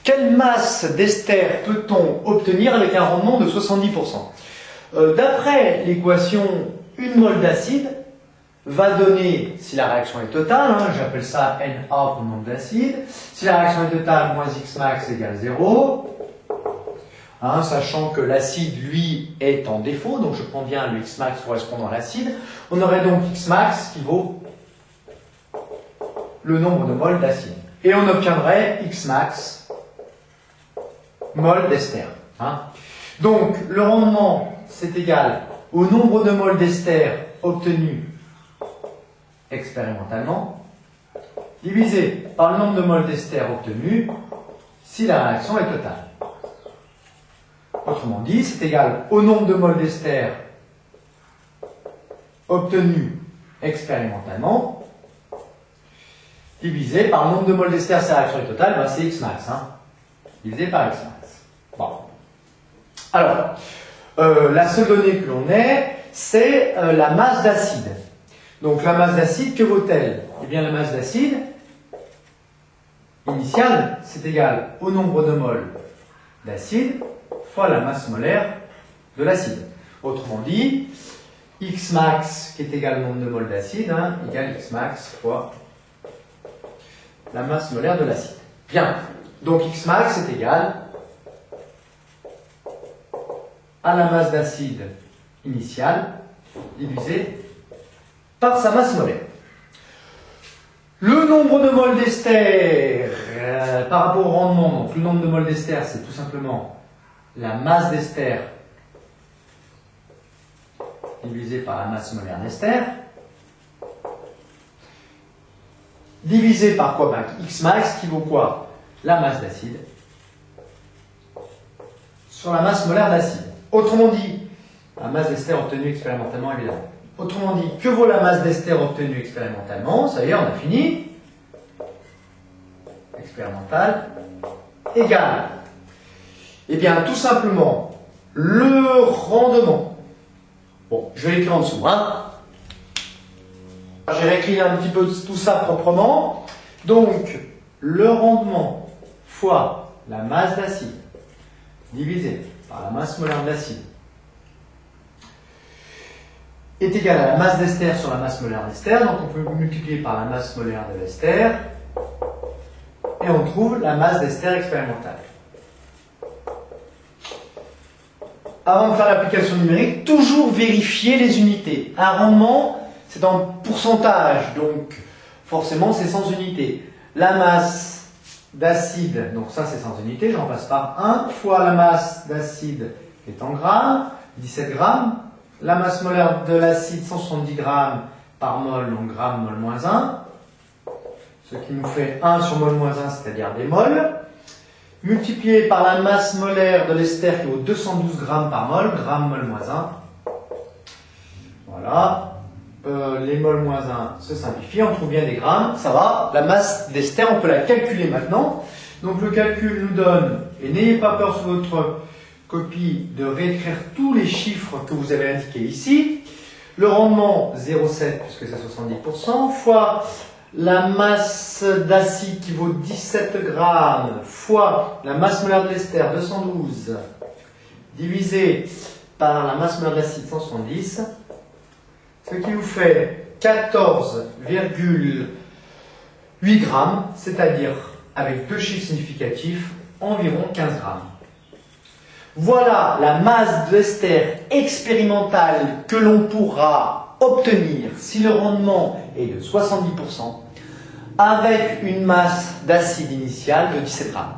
quelle masse d'ester peut-on obtenir avec un rendement de 70%? D'après l'équation, une mole d'acide va donner, si la réaction est totale, j'appelle ça Na pour le nombre d'acide, si la réaction est totale, moins Xmax égale 0, sachant que l'acide, lui, est en défaut, donc je prends bien le Xmax correspondant à l'acide, on aurait donc Xmax qui vaut le nombre de moles d'acide. Et on obtiendrait Xmax mol d'ester. Donc, le rendement, c'est égal au nombre de moles d'ester obtenus expérimentalement, divisé par le nombre de moles d'ester obtenus si la réaction est totale. Autrement dit, c'est égal au nombre de moles d'ester obtenus expérimentalement, divisé par le nombre de moles d'ester si la réaction est totale, c'est Xmax, divisé par Xmax. Bon. Alors, la seule donnée que l'on ait, c'est la masse d'acide. Donc la masse d'acide, que vaut-elle? Eh bien la masse d'acide initiale, c'est égal au nombre de moles d'acide fois la masse molaire de l'acide. Autrement dit, Xmax qui est égal au nombre de moles d'acide, égale Xmax fois la masse molaire de l'acide. Bien, donc Xmax est égal à la masse d'acide initiale divisé par sa masse molaire. Le nombre de moles d'ester par rapport au rendement, donc le nombre de moles d'ester, c'est tout simplement la masse d'ester divisé par la masse molaire d'ester, divisé par quoi? Xmax qui vaut quoi? La masse d'acide sur la masse molaire d'acide. Autrement dit, la masse d'ester obtenue expérimentalement, évidemment. Autrement dit, que vaut la masse d'ester obtenue expérimentalement? Ça y est, on a fini. Expérimental égale, eh bien, tout simplement, le rendement. Bon, je vais l'écrire en dessous. J'ai réécrit un petit peu tout ça proprement. Donc, le rendement fois la masse d'acide divisé par la masse molaire de l'acide est égal à la masse d'ester sur la masse molaire d'ester. Donc on peut multiplier par la masse molaire de l'ester et on trouve la masse d'ester expérimentale. Avant de faire l'application numérique, toujours vérifier les unités. Un rendement, c'est en pourcentage, donc forcément c'est sans unité. La masse d'acide, donc ça c'est sans unité, j'en passe par 1, fois la masse d'acide qui est en grammes, 17 grammes. La masse molaire de l'acide, 170 grammes par mol, donc gramme mol moins 1. Ce qui nous fait 1 sur mol moins 1, c'est-à-dire des mols. Multiplié par la masse molaire de l'ester qui vaut 212 grammes par mol, gramme mol moins 1. Voilà. Les mols moins 1 se simplifient, on trouve bien des grammes, ça va. La masse d'ester, on peut la calculer maintenant. Donc le calcul nous donne, et n'ayez pas peur sur votre copie de réécrire tous les chiffres que vous avez indiqués ici. Le rendement 0,7 puisque c'est 70%, fois la masse d'acide qui vaut 17 grammes, fois la masse molaire de l'ester 212, divisé par la masse molaire de l'acide 170, ce qui vous fait 14,8 grammes, c'est-à-dire avec deux chiffres significatifs, environ 15 grammes. Voilà la masse d'ester expérimentale que l'on pourra obtenir si le rendement est de 70% avec une masse d'acide initiale de 17 grammes.